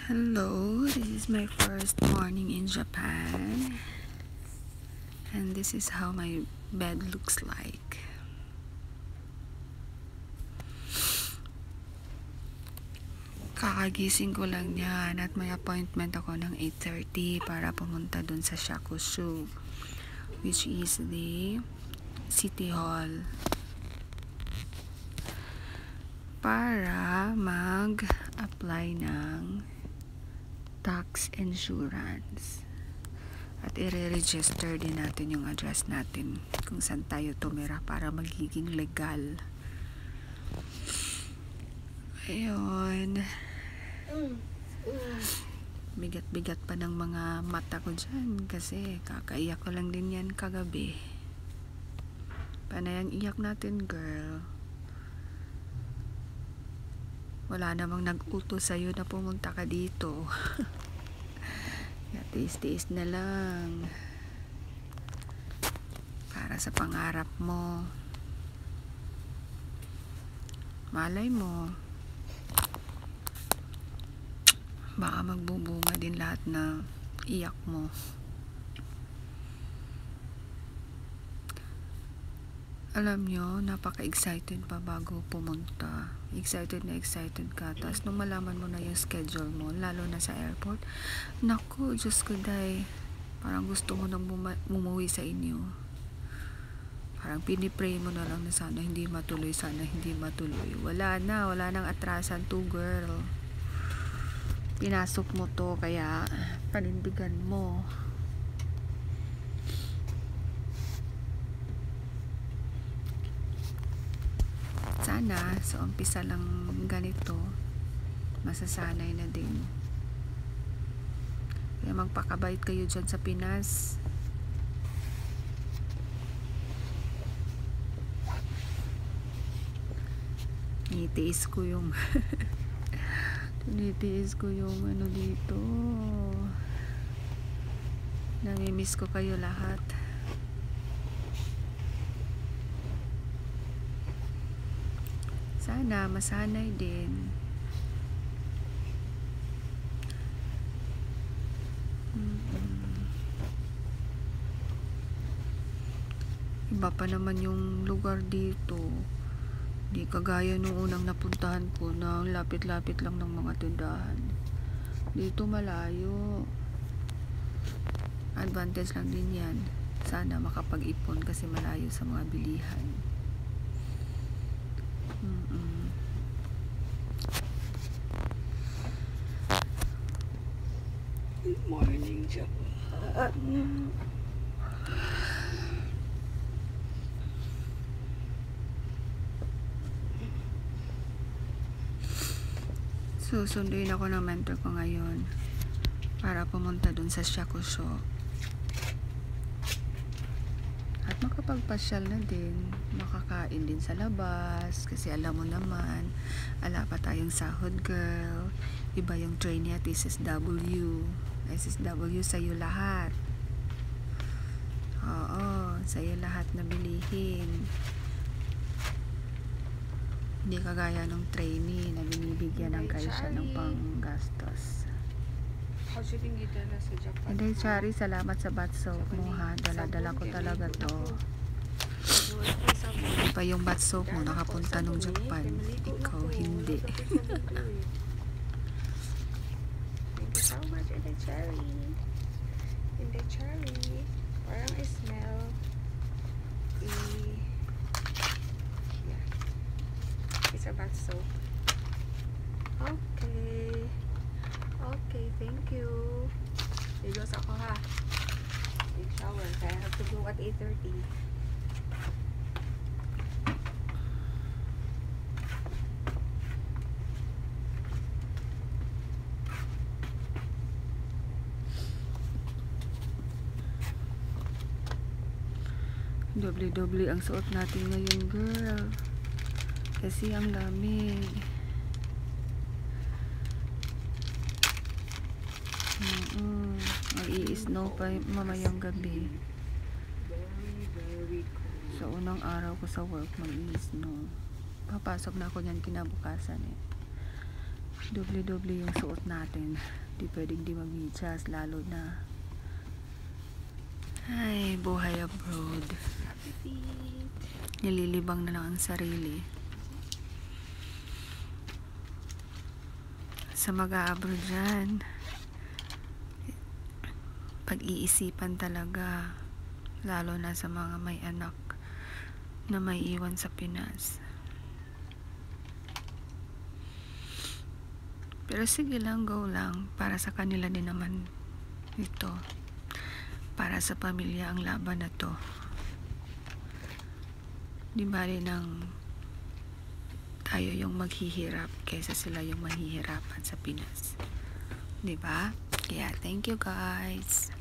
Hello, this is my first morning in Japan, and this is how my bed looks like. Kakagising ko lang yan at may appointment ako ng 8:30 para pumunta dun sa Shakushu, which is the City Hall, para mag-apply ng tax insurance. At i-register din natin yung address natin kung saan tayo tumira para magiging legal. Ayun. Bigat-bigat pa ng mga mata ko dyan kasi kakaiyak ko lang din yan kagabi. Panay ang iyak natin, girl. Wala namang nag-utos sa'yo na pumunta ka dito. Tiis-tiis na lang para sa pangarap mo. Malay mo, baka magbubunga din lahat na iyak mo. Alam nyo, napaka-excited pa bago pumunta. Excited na excited ka. Tapos nung malaman mo na yung schedule mo, lalo na sa airport, naku, Diyos ko day, parang gusto mo nang umuwi sa inyo. Parang pinipray mo na lang na sana hindi matuloy, sana hindi matuloy. Wala nang atrasan to, girl. Pinasok mo to, kaya panindigan mo. Sana sa umpisa lang ganito masasanay na din. Kaya magpakabait kayo dyan sa Pinas. Tinitiis ko yung ano dito. Namimiss ko kayo lahat. Sana masanay din. Iba pa naman yung lugar dito. Di kagaya nung unang napuntahan ko na lapit-lapit lang ng mga tindahan. Dito malayo. Advantage lang din yan. Sana makapag-ipon kasi malayo sa mga bilihan. Good morning, Japan. Susunduin ako ng mentor ko ngayon para pumunta dun sa Shakushu at makapagpasyal na din, makakain din sa labas kasi alam mo naman, ala pa tayong sahod, girl. Iba yung trainee at SSW sa'yo lahat. Oo, sa'yo lahat na bilihin. Hindi kagaya ng trainee na binibigyan ng kayo siya ng panggastos. Hindi, Chari, salamat sa bath soap mo, ha. Dala-dala ko talaga to. Iba yung bath soap mo nakapunta nung Japan, ikaw hindi. Thank you so much. And the cherry parang smell yeah, it's a bath soap. Okay, thank you. Ligos ako, ha. Take shower. I have to go at 8:30. Doble-doble ang suot natin ngayon, girl. Kasi ang lamig. Mag-i-snow pa mamayang gabi. Sa unang araw ko sa work, mag-i-snow. Papasok na ako niyan kinabukasan eh. doble-doble yung suot natin. Di pwedeng di mag-medyas, lalo na ay, buhay abroad. Happy feet. Nililibang na lang ang sarili. Sa mag-a-abroad dyan, pag-iisipan talaga, lalo na sa mga may anak na may iwan sa Pinas. Pero sige lang, go lang. Para sa kanila din naman ito. Para sa pamilya ang laban na to. Di bali nang tayo yung maghihirap kaysa sila yung mahihirapan sa Pinas. Di ba? Kaya thank you guys.